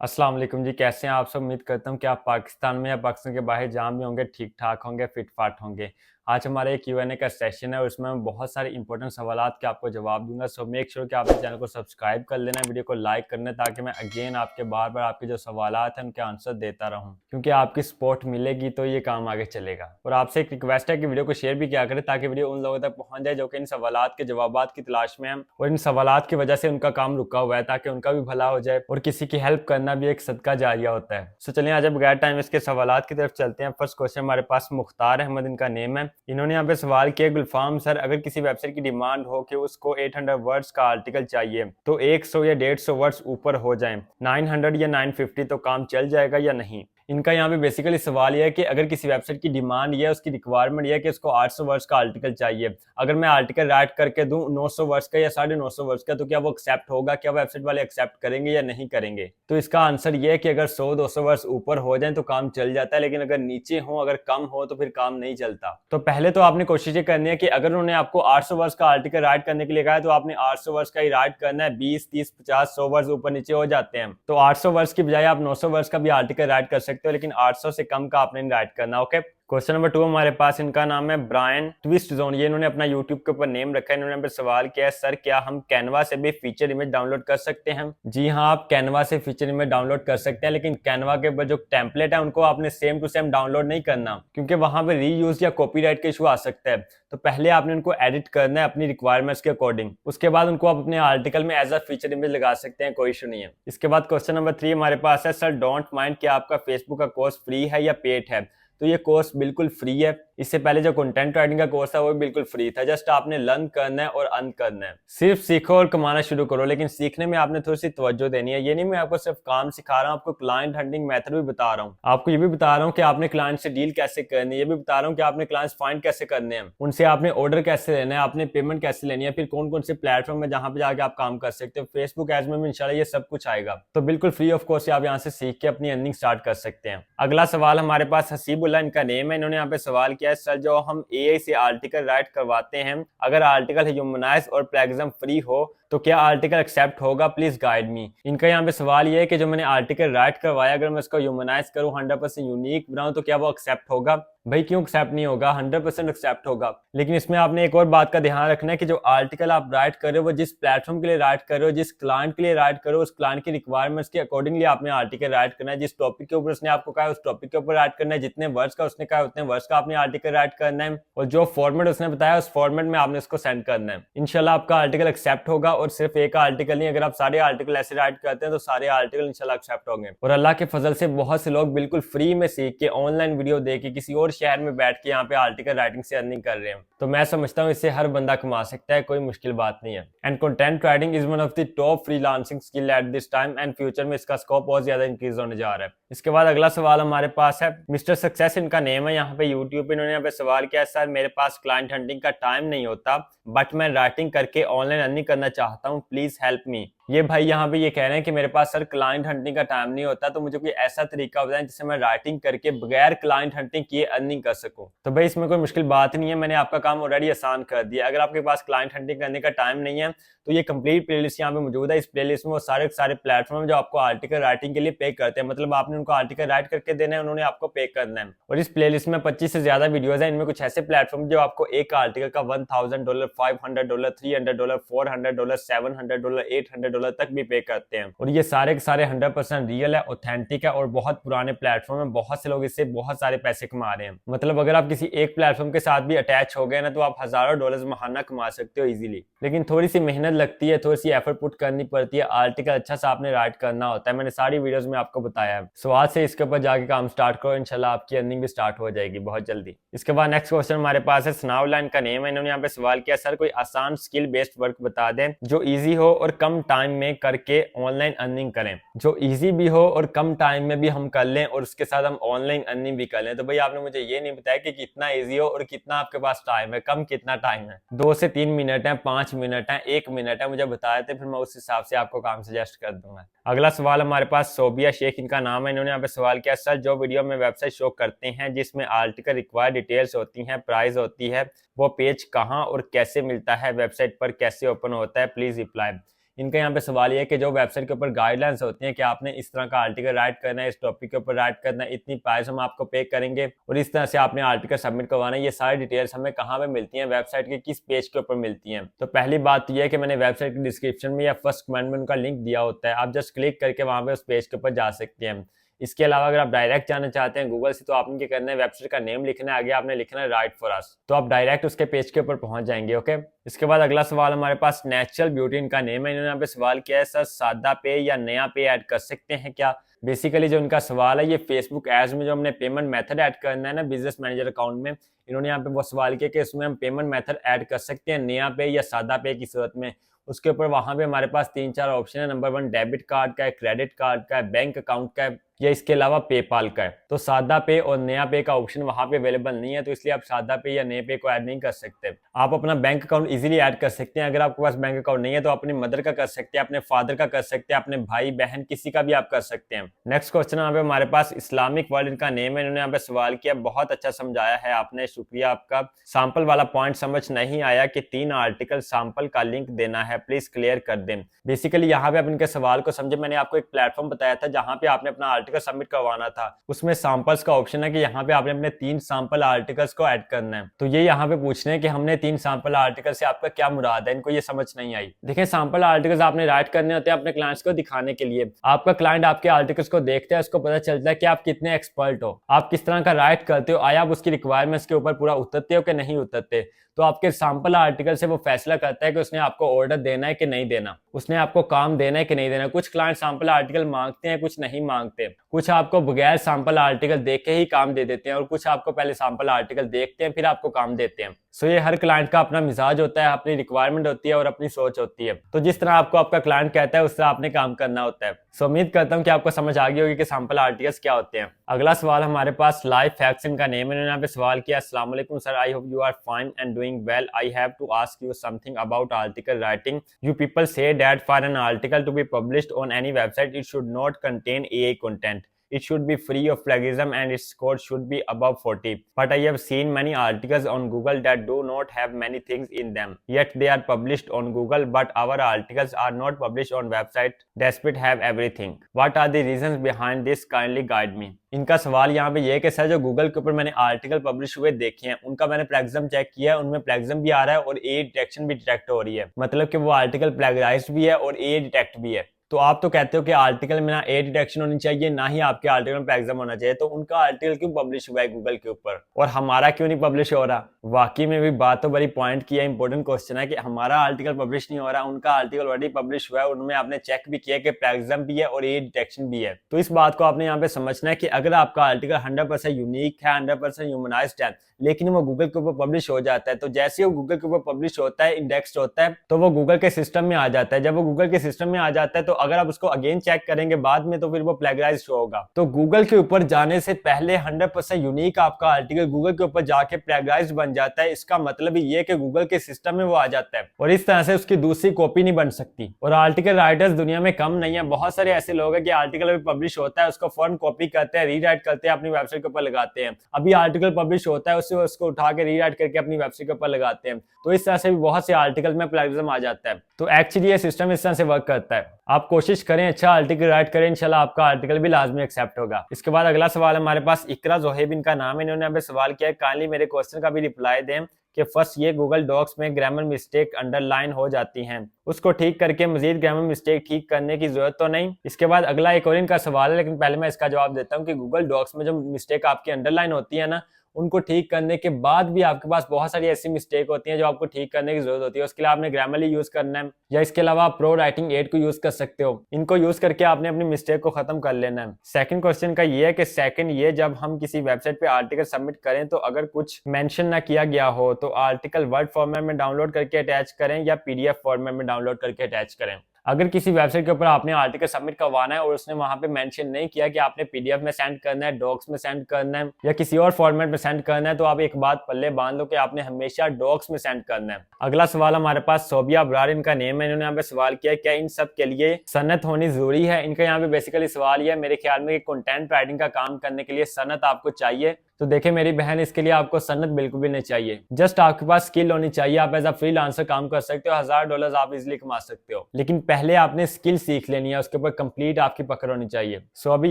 अस्सलाम वालेकुम जी, कैसे हैं आप सब। उम्मीद करता हूँ कि आप पाकिस्तान में या पाकिस्तान के बाहर जहाँ भी होंगे ठीक ठाक होंगे, फिट फाट होंगे। आज हमारा एक Q&A का सेशन है और उसमें मैं बहुत सारे इंपॉर्टेंट सवालात के आपको जवाब दूंगा। सो मेक श्योर कि आपने चैनल को सब्सक्राइब कर लेना, वीडियो को लाइक करना, ताकि मैं अगेन आपके बार बार आपके जो सवालात हैं उनके आंसर देता रहूँ, क्योंकि आपकी सपोर्ट मिलेगी तो ये काम आगे चलेगा। और आपसे एक रिक्वेस्ट है कि वीडियो को शेयर भी किया करें, ताकि वीडियो उन लोगों तक पहुंच जाए जो कि इन सवालात के जवाबात की तलाश में हैं और इन सवालात की वजह से उनका काम रुका हुआ है, ताकि उनका भी भला हो जाए और किसी की हेल्प करना भी एक सदका जारिया होता है। सो चलिए आज बगैर टाइम इसके सवालात की तरफ चलते हैं। फर्स्ट क्वेश्चन हमारे पास मुख्तार अहमद इनका नेम है। इन्होंने यहाँ पे सवाल किया, गुलफाम सर, अगर किसी वेबसाइट की डिमांड हो कि उसको 800 वर्ड्स का आर्टिकल चाहिए तो 100 या 150 वर्ड्स ऊपर हो जाएं, 900 या 950 तो काम चल जाएगा या नहीं। इनका यहाँ पे बेसिकली सवाल यह है कि अगर किसी वेबसाइट की डिमांड या उसकी रिक्वायरमेंट यह है कि उसको 800 वर्ड्स का आर्टिकल चाहिए, अगर मैं आर्टिकल राइट करके दूं 900 वर्ड्स का या 950 वर्ड्स का, तो क्या वो एक्सेप्ट होगा, क्या वेबसाइट वाले एक्सेप्ट करेंगे या नहीं करेंगे। तो इसका आंसर यह है कि अगर 100-200 वर्ड्स ऊपर हो जाए तो काम चल जाता है, लेकिन अगर नीचे हो, अगर कम हो, तो फिर काम नहीं चलता। तो पहले तो आपने कोशिश करनी है कि अगर उन्होंने आपको 800 वर्ड्स का आर्टिकल राइट करने के लिए कहा है तो आपने 800 वर्ड्स का ही राइट करना है। 20, 30, 50, 100 वर्ड्स ऊपर नीचे हो जाते हैं तो 800 वर्ड्स की बजाय आप 900 वर्ड्स का भी आर्टिकल राइट कर सकते हो, लेकिन 800 से कम का आपने राइट करना। ओके, क्वेश्चन नंबर 2 हमारे पास, इनका नाम है ब्रायन ट्विस्ट जोन। ये इन्होंने अपना यूट्यूब के ऊपर नेम रखा है। इन्होंने पे सवाल किया है, सर क्या हम कैनवा से भी फीचर इमेज डाउनलोड कर सकते हैं। जी हाँ, आप कैनवा से फीचर इमेज डाउनलोड कर सकते हैं, लेकिन कैनवा के ऊपर जो टेम्पलेट है उनको आपने सेम टू सेम डाउनलोड नहीं करना, क्योंकि वहां पे रीयूज या कॉपीराइट का इशू आ सकता है। तो पहले आपने उनको एडिट करना है अपनी रिक्वायरमेंट्स के अकॉर्डिंग, उसके बाद उनको आप अपने आर्टिकल में एज अ फीचर इमेज लगा सकते हैं, कोई इशू नहीं है। इसके बाद क्वेश्चन नंबर 3 हमारे पास है, सर डोंट माइंड, क्या आपका फेसबुक का कोर्स फ्री है या पेड है। तो ये कोर्स बिल्कुल फ्री है। इससे पहले जो कंटेंट राइटिंग का कोर्स था वो बिल्कुल फ्री था। जस्ट आपने लर्न करना है और अर्न करना है। सिर्फ सीखो और कमाना शुरू करो, लेकिन सीखने में आपने थोड़ी सी तवज्जो देनी है। ये नहीं मैं आपको सिर्फ काम सिखा रहा हूँ, आपको क्लाइंट हंटिंग मेथड भी बता रहा हूँ। आपको ये भी बता रहा हूँ कि आपने क्लाइंट से डील कैसे करनी है, ये भी बता रहा हूँ कि आपने क्लाइंट्स फाइंड कैसे करने हैं, उनसे आपने ऑर्डर कैसे लेना है, आपने पेमेंट कैसे लेनी है, फिर कौन कौन से प्लेटफॉर्म है जहां पे जाके आप काम कर सकते हो। फेसबुक एड्स में भी इंशाल्लाह ये सब कुछ आएगा। तो बिल्कुल फ्री ऑफ कॉस्ट आप यहाँ से सीख के अपनी अर्निंग स्टार्ट कर सकते हैं। अगला सवाल हमारे पास हसीबुल्ला इनका नेम है। इन्होंने यहाँ पे सवाल किया है, सर जो हम एआई से आर्टिकल राइट करवाते हैं, अगर आर्टिकल ह्यूमनाइज और प्लेगरिज्म फ्री हो तो क्या आर्टिकल एक्सेप्ट होगा, प्लीज गाइड मी। इनका यहाँ पे सवाल ये है कि जो मैंने आर्टिकल राइट करवाया, अगर मैं उसको ह्यूमनाइज करूँ, 100% यूनिक बनाऊं, तो क्या वो एक्सेप्ट होगा। भाई क्यों एक्सेप्ट नहीं होगा, 100% एक्सेप्ट होगा। लेकिन इसमें आपने एक और बात का ध्यान रखना है कि जो आर्टिकल आप राइट कर रहे हो वो जिस प्लेटफॉर्म के लिए राइट कर रहे हो, जिस क्लाइंट के लिए राइट कर रहे हो, उस क्लाइंट की रिक्वायरमेंट्स के अकॉर्डिंगली आपने आर्टिकल राइट करना है। जिस टॉपिक के ऊपर उसने आपको कहा है उस टॉपिक के ऊपर राइट करना है, जितने वर्ड्स का उसने कहा है उतने वर्ड्स का आपने आर्टिकल राइट करना है, और जो फॉर्मेट उसने बताया उस फॉर्मेट में आपने उसको सेंड करना है। इंशाल्लाह आपका आर्टिकल एक्सेप्ट होगा। और सिर्फ एक आर्टिकल नहीं, अगर आप सारे आर्टिकल ऐसे राइट करते हैं तो सारे आर्टिकल इंशाल्लाह एक्सेप्ट होंगे। और अल्लाह के फजल से बहुत से लोग बिल्कुल फ्री में सीख के, ऑनलाइन वीडियो देख के, किसी और शहर में बैठ के यहाँ पे आर्टिकल राइटिंग से अर्निंग कर रहे हैं। तो मैं समझता हूँ इससे हर बंदा कमा सकता है, कोई मुश्किल बात नहीं है। And content writing is one of the top freelancing skill at this time, and future में इसका स्कोप बहुत ज्यादा इंक्रीज होने जा रहा है। इसके बाद अगला सवाल हमारे पास है, मिस्टर सक्सेस इनका नेम है। यहाँ पे यूट्यूब पे इन्होंने यहाँ पे सवाल किया है, सर मेरे पास क्लाइंट हंटिंग का टाइम नहीं होता, बट मैं राइटिंग करके ऑनलाइन अर्निंग करना चाहता हूँ, प्लीज हेल्प मी। ये भाई यहाँ पे ये कह रहे हैं कि मेरे पास सर क्लाइंट हंटिंग का टाइम नहीं होता, तो मुझे कोई ऐसा तरीका बताएं जिससे मैं राइटिंग करके बगैर क्लाइंट हंटिंग किए अर्निंग कर सकूं। तो भाई इसमें कोई मुश्किल बात नहीं है, मैंने आपका काम ऑलरेडी आसान कर दिया। अगर आपके पास क्लाइंट हंटिंग करने का टाइम नहीं है तो ये कंप्लीट प्लेलिस्ट यहाँ पे मौजूद है। इस प्लेलिस्ट में वो सारे सारे प्लेटफॉर्म जो आपको आर्टिकल राइटिंग के लिए पे करते हैं, मतलब आपने उनको आर्टिकल राइट करके देना है, उन्होंने आपको पे करना है। और इस प्लेलिस्ट में 25 से ज्यादा वीडियोस हैं। इनमें कुछ ऐसे प्लेटफॉर्म जो आपको एक आर्टिकल का $1000, $500, $300, $400, $700, $800 तक भी पे करते हैं। और ये सारे के सारे 100% रियल है, ऑथेंटिक है, और बहुत पुराने प्लेटफॉर्म है। बहुत से लोग इससे बहुत सारे पैसे कमा रहे हैं। मतलब अगर आप किसी एक प्लेटफॉर्म के साथ भी अटैच हो गए ना, तो आप हजारों डॉलर्स महाना कमा सकते हो इजीली। लेकिन थोड़ी सी मेहनत लगती है, थोड़ी सी एफर्ट पुट करनी पड़ती है, आर्टिकल अच्छा सा आपने राइट करना होता है। मैंने सारी वीडियोस में आपको बताया है। सो आज से इसके ऊपर जाके काम स्टार्ट करो, इंशाल्लाह आपकी अर्निंग भी स्टार्ट हो जाएगी बहुत जल्दी। इसके बाद नेक्स्ट क्वेश्चन हमारे पास है, सनाउलाइन का नेम है। इन्होंने यहाँ पे सवाल किया, सर कोई आसान स्किल बेस्ड वर्क बता दें जो इजी हो और कम टाइम में करके ऑनलाइन अर्निंग करें, जो इजी भी हो और कम टाइम में भी हम कर लें और उसके साथ हम ऑनलाइन अर्निंग भी कर लें। तो भाई आपने मुझे ये नहीं बताया कि कितना इजी हो और कितना आपके पास टाइम है, कम कितना टाइम है। 2 से 3 मिनट है, 5 मिनट है, 1 मिनट है, मुझे बता देते, फिर मैं उस हिसाब से आपको काम सजेस्ट कर दूंगा। अगला सवाल हमारे पास सोबिया शेख इनका नाम है। इन्होंने यहाँ पे सवाल किया, सर जो वीडियो में वेबसाइट शो करते हैं जिसमें आर्टिकल रिक्वायर्ड डिटेल्स होती हैं, प्राइस होती है, वो पेज कहाँ और कैसे मिलता है, वेबसाइट पर कैसे ओपन होता है, प्लीज रिप्लाई। इनका यहाँ पे सवाल ये है कि जो वेबसाइट के ऊपर गाइडलाइंस होती हैं कि आपने इस तरह का आर्टिकल राइट करना है, इस टॉपिक के ऊपर राइट करना है, इतनी प्राइस हम आपको पे करेंगे और इस तरह से आपने आर्टिकल सबमिट करवाना है, ये सारी डिटेल्स हमें कहाँ पे मिलती हैं, वेबसाइट के किस पेज के ऊपर मिलती हैं। तो पहली बात तो ये है कि मैंने वेबसाइट के डिस्क्रिप्शन में या फर्स्ट कमेंट में उनका लिंक दिया होता है, आप जस्ट क्लिक करके वहाँ पे उस पेज के ऊपर जा सकते हैं। इसके अलावा अगर आप डायरेक्ट जाना चाहते हैं गूगल से तो आपने क्या करना है, वेबसाइट का नेम लिखना है, आगे आपने लिखना है राइट फॉर अस, तो आप डायरेक्ट उसके पेज के ऊपर पहुंच जाएंगे। ओके, इसके बाद अगला सवाल हमारे पास नेचुरल ब्यूटी इनका नेम है, इन्होंने यहाँ पे सवाल किया है सर सादा पे या नया पे ऐड कर सकते हैं क्या। बेसिकली जो इनका सवाल है ये फेसबुक एड्स में जो हमने पेमेंट मेथड ऐड करना है ना बिजनेस मैनेजर अकाउंट में, इन्होंने यहाँ पे वो सवाल किया कि इसमें हम पेमेंट मेथड ऐड कर सकते हैं नया पे या सादा पे की सूरत में। उसके ऊपर वहां पे हमारे पास 3-4 ऑप्शन है, नंबर 1 डेबिट कार्ड का है, क्रेडिट कार्ड का है, बैंक अकाउंट का है या इसके अलावा पेपाल का है। तो सादा पे और नया पे का ऑप्शन वहां पे अवेलेबल नहीं है, तो इसलिए आप सादा पे या नए पे को ऐड नहीं कर सकते। आप अपना बैंक अकाउंट इजीली ऐड कर सकते हैं, अगर आपके पास बैंक अकाउंट नहीं है तो अपनी मदर का कर सकते हैं, अपने फादर का कर सकते हैं, अपने भाई बहन किसी का भी आप कर सकते हैं। नेक्स्ट क्वेश्चन यहाँ पे हमारे पास इस्लामिक वर्ल्ड इनका नेम है, इन्होंने यहाँ पे सवाल किया, बहुत अच्छा समझाया है आपने, शुक्रिया आपका। सैंपल वाला पॉइंट समझ नहीं आया कि 3 आर्टिकल सैंपल का लिंक देना है, प्लीज क्लियर कर दें। बेसिकली यहाँ पे आप इनके सवाल को समझे, मैंने आपको एक प्लेटफॉर्म बताया था जहां पे आपने अपना आर्टिकल सबमिट करवाना था, उसमें सैंपल्स का ऑप्शन है कि यहाँ पे आपने अपने 3 सैंपल आर्टिकल्स को ऐड करना है। तो ये यहाँ पे पूछ रहे हैं कि हमने 3 सैंपल आर्टिकल से आपका क्या मुराद है, इनको ये समझ नहीं आई। देखिए सैंपल आर्टिकल्स आपने राइट करने होते हैं अपने क्लाइंट्स को दिखाने के लिए, आपका क्लाइंट आपके आर्टिकल्स को देखता है, उसको पता चलता है कि आप कितने एक्सपर्ट हो, आप किस तरह का राइट करते हो, आया आप उसकी रिक्वायरमेंट्स के ऊपर पूरा उतरते हो कि नहीं उतरते। तो आपके सैंपल आर्टिकल से वो फैसला करता है कि उसने आपको ऑर्डर देना है कि नहीं देना, उसने आपको काम देना है कि नहीं देना। कुछ क्लाइंट सैंपल आर्टिकल मांगते हैं, कुछ नहीं मांगते, कुछ आपको बगैर सैंपल आर्टिकल देख के ही काम दे देते हैं और कुछ आपको पहले सैंपल आर्टिकल देखते हैं फिर आपको काम देते हैं। सो ये हर क्लाइंट का अपना मिजाज होता है, अपनी रिक्वायरमेंट होती है और अपनी सोच होती है, तो जिस तरह आपको आपका क्लाइंट कहता है उस तरह आपने काम करना होता है। सो उम्मीद करता हूँ कि आपको समझ आ गई होगी कि सैंपल आर्टिकल्स क्या होते हैं। अगला सवाल हमारे पास लाइफ फैक्ट्स इनका नेम है, यहाँ पे सवाल किया, अस्सलाम वालेकुम sir, I hope you are fine and doing well, I have to ask you something about article writing, you people say that for an article to be published on any website it should not contain AI content, it should be free of plagiarism and its score should be above 40, but I have seen many articles on Google that do not have many things in them, yet they are published on Google, but our articles are not published on website despite have everything, what are the reasons behind this, kindly guide me। इनका सवाल यहाँ पे ये है कि sir जो Google के ऊपर मैंने आर्टिकल पब्लिश हुए देखे हैं उनका मैंने प्लेगरिज्म चेक किया है, उनमें प्लेगरिज्म भी आ रहा है और ए डिटेक्शन भी डिटेक्ट हो रही है, मतलब कि वो आर्टिकल प्लेगराइज्ड भी है और ए डिटेक्ट भी है। तो आप तो कहते हो कि आर्टिकल में ना ए डिटेक्शन होनी चाहिए ना ही आपके आर्टिकल में प्लेगरिज्म होना चाहिए, तो उनका आर्टिकल क्यों पब्लिश हुआ है गूगल के ऊपर और हमारा क्यों नहीं पब्लिश हो रहा। वाकई में भी बात तो बड़ी पॉइंट की है, इंपॉर्टेंट क्वेश्चन है कि हमारा आर्टिकल पब्लिश नहीं हो रहा, उनका आर्टिकल ऑलरेडी पब्लिश हुआ है, उनमें आपने चेक भी किया कि प्लेगरिज्म भी है और ए डिटेक्शन भी है। तो इस बात को आपने यहाँ पे समझना है कि अगर आपका आर्टिकल 100% यूनिक है, 100% ह्यूमनाइज्ड है, लेकिन वो गूगल के ऊपर पब्लिश हो जाता है, तो जैसे वो गूगल के ऊपर पब्लिश होता है, इंडेक्स्ड होता है, तो वो गूगल के सिस्टम में आ जाता है। जब वो गूगल के सिस्टम में आ जाता है तो अगर आप उसको अगेन चेक करेंगे बाद में तो फिर वो प्लेगराइज्ड होगा। तो गूगल के ऊपर जाने से पहले 100% यूनिक आपका आर्टिकल गूगल के ऊपर जाके प्लेगराइज्ड बन जाता है, इसका मतलब ये कि गूगल के सिस्टम में वो आ जाता है और इस तरह से उसकी दूसरी कॉपी नहीं बन सकती। और आर्टिकल राइटर्स दुनिया में कम नहीं है, बहुत सारे ऐसे लोग हैं कि आर्टिकल अभी पब्लिश होता है उसको फौरन कॉपी करते हैं, रीराइट करते हैं, अपनी वेबसाइट के ऊपर लगाते हैं। अभी आर्टिकल पब्लिश होता है उससे उसको उठा के रीराइट करके अपनी वेबसाइट के ऊपर लगाते हैं, तो इस तरह से भी बहुत से आर्टिकल में प्लेगरिज्म आ जाता है। तो एक्चुअली ये सिस्टम इस तरह से वर्क करता है। आप कोशिश करें अच्छा आर्टिकल राइट करें, इंशाल्लाह आपका आर्टिकल भी लाजमी एक्सेप्ट होगा। इसके बाद अगला सवाल हमारे पास इकरा जोहेब इनका नाम है, इन्होंने यहाँ पे सवाल किया है, काइंडली मेरे क्वेश्चन का भी रिप्लाई दें कि फर्स्ट ये गूगल डॉक्स में ग्रामर मिस्टेक अंडरलाइन हो जाती हैं, उसको ठीक करके मजीद ग्रामर मिस्टेक ठीक करने की जरूरत तो नहीं। इसके बाद अगला एक और इनका सवाल है, लेकिन पहले मैं इसका जवाब देता हूँ कि गूगल डॉक्स में जो मिस्टेक आपकी अंडरलाइन होती है ना, उनको ठीक करने के बाद भी आपके पास बहुत सारी ऐसी मिस्टेक होती हैं जो आपको ठीक करने की जरूरत होती है, उसके लिए आपने ग्रामरली यूज करना है या इसके अलावा आप प्रो राइटिंग 8 को यूज कर सकते हो, इनको यूज करके आपने अपनी मिस्टेक को खत्म कर लेना है। सेकंड क्वेश्चन का ये है कि सेकंड ये जब हम किसी वेबसाइट पे आर्टिकल सबमिट करें तो अगर कुछ मेंशन ना किया गया हो तो आर्टिकल वर्ड फॉर्मेट में डाउनलोड करके अटैच करें या पीडीएफ फॉर्मेट में डाउनलोड करके अटैच करें। अगर किसी वेबसाइट के ऊपर आपने आर्टिकल सबमिट करवाना है और उसने वहां पे मेंशन नहीं किया कि आपने पीडीएफ में सेंड करना है, डॉक्स में सेंड करना है या किसी और फॉर्मेट में सेंड करना है, तो आप एक बात पल्ले बांध लो कि आपने हमेशा डॉक्स में सेंड करना है। अगला सवाल हमारे पास सोबिया अबरार इनका नेम है, इन्होंने यहाँ पे सवाल किया क्या इन सब के लिए सनत होनी जरूरी है। इनका यहाँ पे बेसिकली सवाल यह है मेरे ख्याल में कि कंटेंट राइटिंग का काम करने के लिए सनत आपको चाहिए, तो देखिए मेरी बहन, इसके लिए आपको सनत बिल्कुल भी नहीं चाहिए। जस्ट आपके पास स्किल होनी चाहिए। आप एज अ फ्रीलांसर काम कर सकते हो, $1000 आप इजिली कमा सकते हो, लेकिन पहले आपने स्किल सीख लेनी है, उसके ऊपर कंप्लीट आपकी पकड़ होनी चाहिए। सो अभी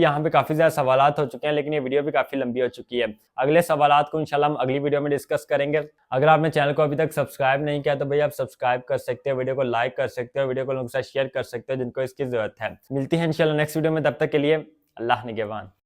यहाँ पे काफी ज्यादा सवालात हो चुके हैं, लेकिन ये वीडियो भी काफी लंबी हो चुकी है। अगले सवालात को इंशाल्लाह हम अगली वीडियो में डिस्कस करेंगे। अगर आपने चैनल को अभी तक सब्सक्राइब नहीं किया तो भैया आप सब्सक्राइब कर सकते हो, वीडियो को लाइक कर सकते हो, वीडियो को लोगों के साथ शेयर कर सकते हो जिनको इसकी जरूरत है। मिलती है इंशाल्लाह नेक्स्ट वीडियो में, तब तक के लिए अल्लाह निगहबान।